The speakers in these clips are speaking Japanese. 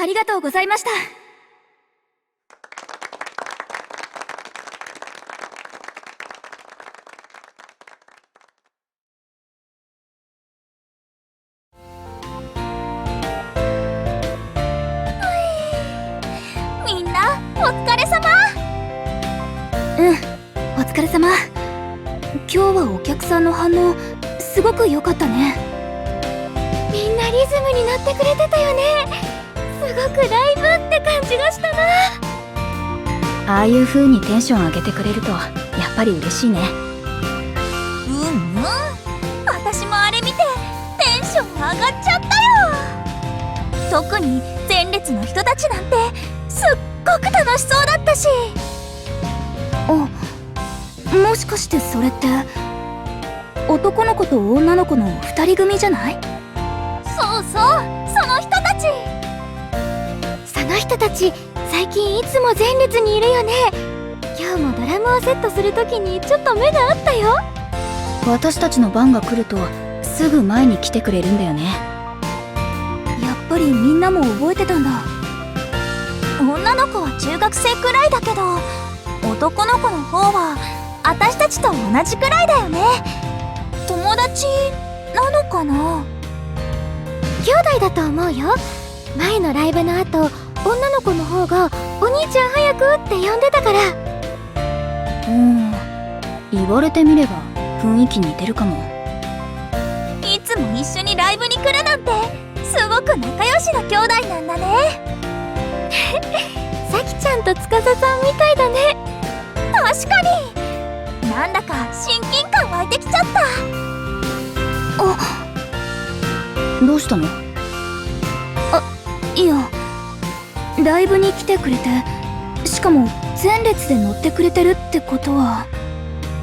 ありがとうございました。みんなお疲れ様。お疲れ様。今日はお客さんの反応すごく良かったね。みんなリズムに乗ってくれてたよね。すごくライブって感じがしたな。ああいう風にテンション上げてくれるとやっぱり嬉しいね。私もあれ見てテンション上がっちゃったよ。特に前列の人たちなんてすっごく楽しそうだったし。もしかしてそれって男の子と女の子の2人組じゃない？そうそう、その人たち。その人たち最近いつも前列にいるよね。今日もドラムをセットするときにちょっと目があったよ。私たちの番が来るとすぐ前に来てくれるんだよね。やっぱりみんなも覚えてたんだ。女の子は中学生くらいだけど、男の子の方は私たちと同じくらいだよね。友達なのかな？兄弟だと思うよ。前のライブの後、女の子の方がお兄ちゃん早くって呼んでたから。言われてみれば雰囲気似てるかも。いつも一緒にライブに来るなんてすごく仲良しな兄弟なんだね。さきちゃんと司さんみたいだね。確かに。なんだか親近感湧いてきちゃった。どうしたの？いや、ライブに来てくれて、しかも前列で乗ってくれてるってことは、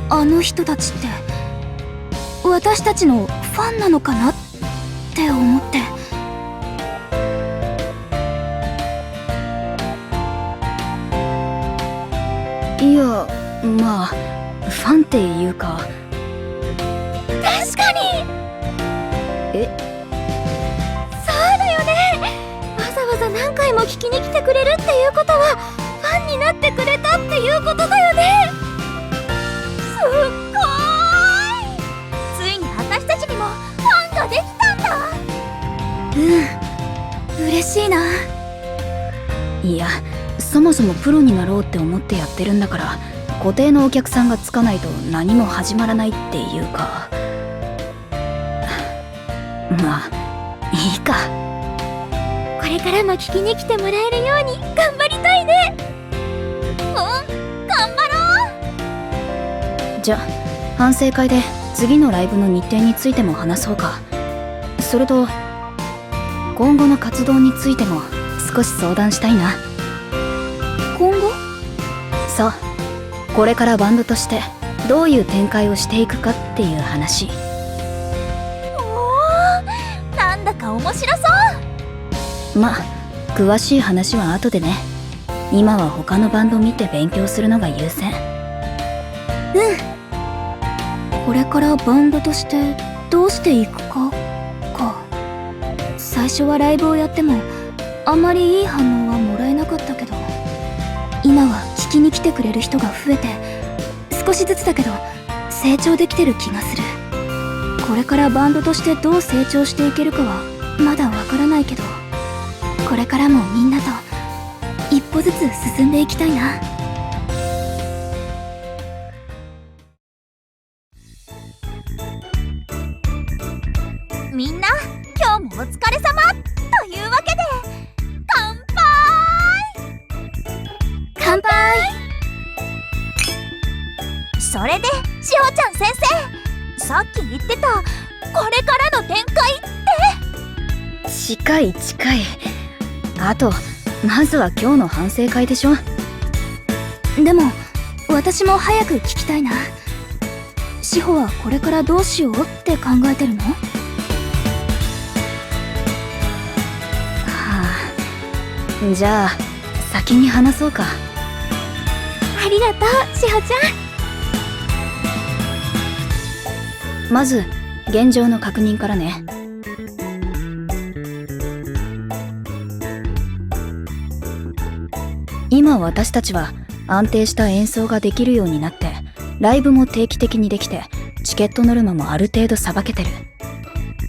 あの人たちって私たちのファンなのかなって思って。いや、まあファンっていうか。確かに。そうだよね。わざわざ何回も聞きに来てくれるっていうことはファンになってくれたっていうことだよね。すっごーい。ついに私たちにもファンができたんだ。嬉しいな。いや、そもそもプロになろうって思ってやってるんだから、固定のお客さんがつかないと何も始まらないっていうか。まあいいか。これからも聞きに来てもらえるように頑張りたいね。頑張ろう。じゃあ反省会で次のライブの日程についても話そうか。それと今後の活動についても少し相談したいな。今後？そう、これからバンドとしてどういう展開をしていくかっていう話。なんだか面白そう。まあ詳しい話は後でね。今は他のバンド見て勉強するのが優先。これからバンドとしてどうしていくか最初はライブをやってもあんまりいい反応はもらえなかったけど、今は聞きに来てくれる人が増えて、少しずつだけど成長できてる気がする。これからバンドとしてどう成長していけるかはまだわからないけど、これからもみんなと一歩ずつ進んでいきたいな。みんな今日もお疲れ様というわけで乾杯。乾杯。それでしほちゃん先生、さっき言ってたこれからの展開って？近い。あとまずは今日の反省会でしょ。でも私も早く聞きたいな。志保はこれからどうしようって考えてるの？じゃあ先に話そうか。ありがとうしほちゃん。まず現状の確認からね。今私たちは安定した演奏ができるようになって、ライブも定期的にできて、チケットノルマもある程度さばけてる。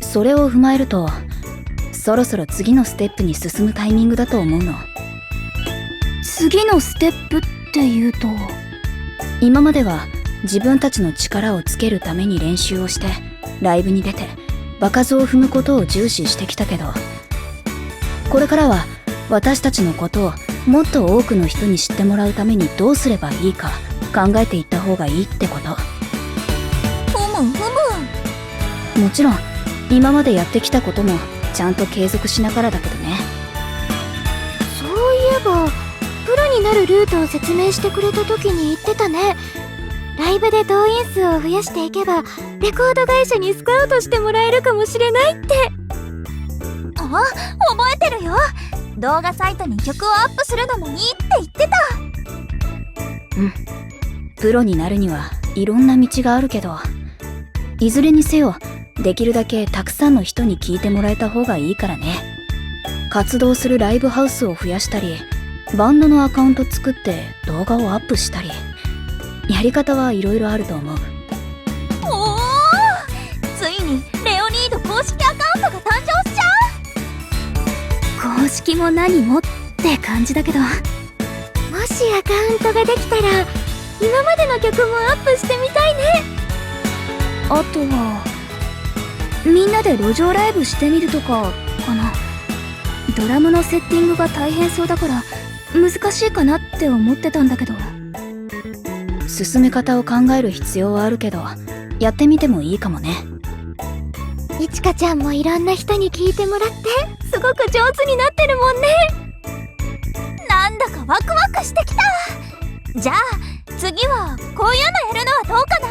それを踏まえると、そろそろ次のステップに進むタイミングだと思うの。次のステップっていうと？今までは自分たちの力をつけるために練習をして、ライブに出て場数を踏むことを重視してきたけど、これからは私たちのことをもっと多くの人に知ってもらうためにどうすればいいか考えていった方がいいってこと。ふむふむ。もちろん今までやってきたこともちゃんと継続しながらだけどね。そういえばプロになるルートを説明してくれた時に言ってたね。ライブで動員数を増やしていけばレコード会社にスカウトしてもらえるかもしれないって。あ、覚えてるよ。動画サイトに曲をアップするのもいいって言ってた。うん。プロになるにはいろんな道があるけど、いずれにせよできるだけたくさんの人に聞いてもらえた方がいいからね。活動するライブハウスを増やしたり、バンドのアカウント作って動画をアップしたり、やり方はいろいろあると思う。おお、ついにレオニード公式アカウントが誕生しちゃう。公式も何もって感じだけど。もしアカウントができたら今までの曲もアップしてみたいね。あとはみんなで路上ライブしてみるとかかな。ドラムのセッティングが大変そうだから難しいかなって思ってたんだけど。進め方を考える必要はあるけど、やってみてもいいかもね。いちかちゃんもいろんな人に聞いてもらってすごく上手になってるもんね。なんだかワクワクしてきた。じゃあ次はこういうのやるのはどうかな。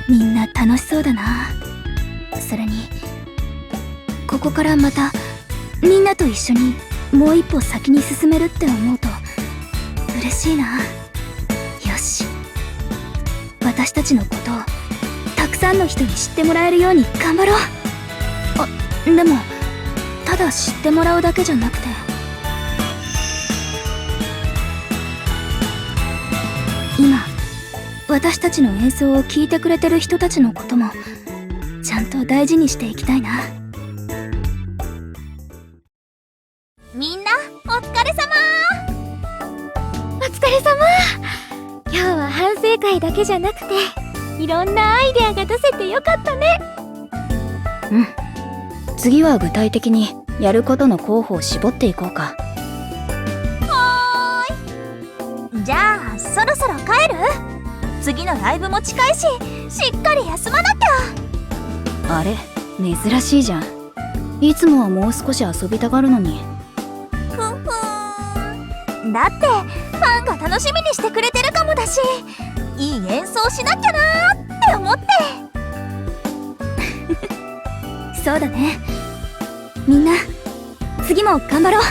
みんな楽しそうだな。それにここからまたみんなと一緒にもう一歩先に進めるって思うと嬉しいな。よし、私たちのことをたくさんの人に知ってもらえるように頑張ろう。あ、でもただ知ってもらうだけじゃなくて、今私たちの演奏を聴いてくれてる人たちのこともちゃんと大事にしていきたいな。みんなお疲れ様。お疲れ様。今日は反省会だけじゃなくていろんなアイデアが出せてよかったね。うん。次は具体的にやることの候補を絞っていこうか。はーい。じゃあそろそろ帰る？次のライブも近いししっかり休まなきゃ。あれ、珍しいじゃん。いつもはもう少し遊びたがるのに。ふんふん。だってファンが楽しみにしてくれてるかもだし、いい演奏しなきゃなーって思って。そうだね。みんな次も頑張ろう。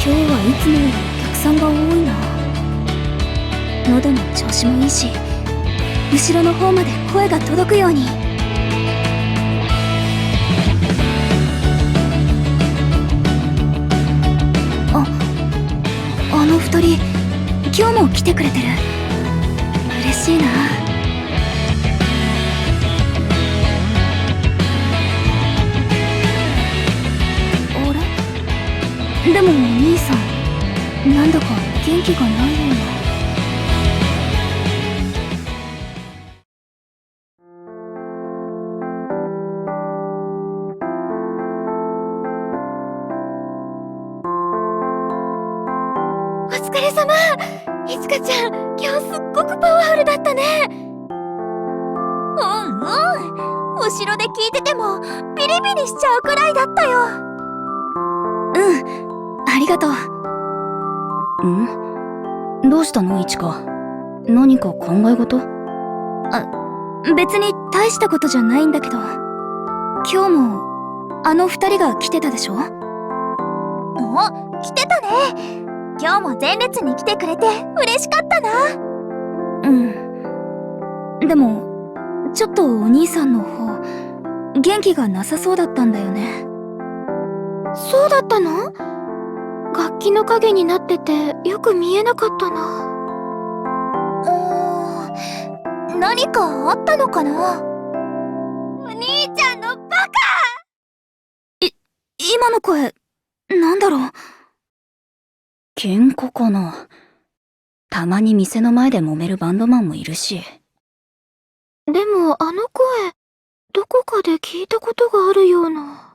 今日はいつもよりお客さんが多いな。喉の調子もいいし、後ろの方まで声が届くように。あの二人今日も来てくれてる。嬉しいな。あれ？でもお兄さんなんだか元気がないような。お疲れ様。いつかちゃん今日すっごくパワフルだったね。うんうん、後ろで聞いててもビリビリしちゃうくらいだったよ。ありがとう。どうしたのいちか。何か考え事？別に大したことじゃないんだけど。今日もあの二人が来てたでしょ？お、来てたね。今日も前列に来てくれて嬉しかったな。うん。でもちょっとお兄さんの方元気がなさそうだったんだよね。そうだったの？楽器の影になっててよく見えなかったな。何かあったのかな。お兄ちゃんのバカ！今の声なんだろう。喧嘩かな。たまに店の前で揉めるバンドマンもいるし。でもあの声、どこかで聞いたことがあるような。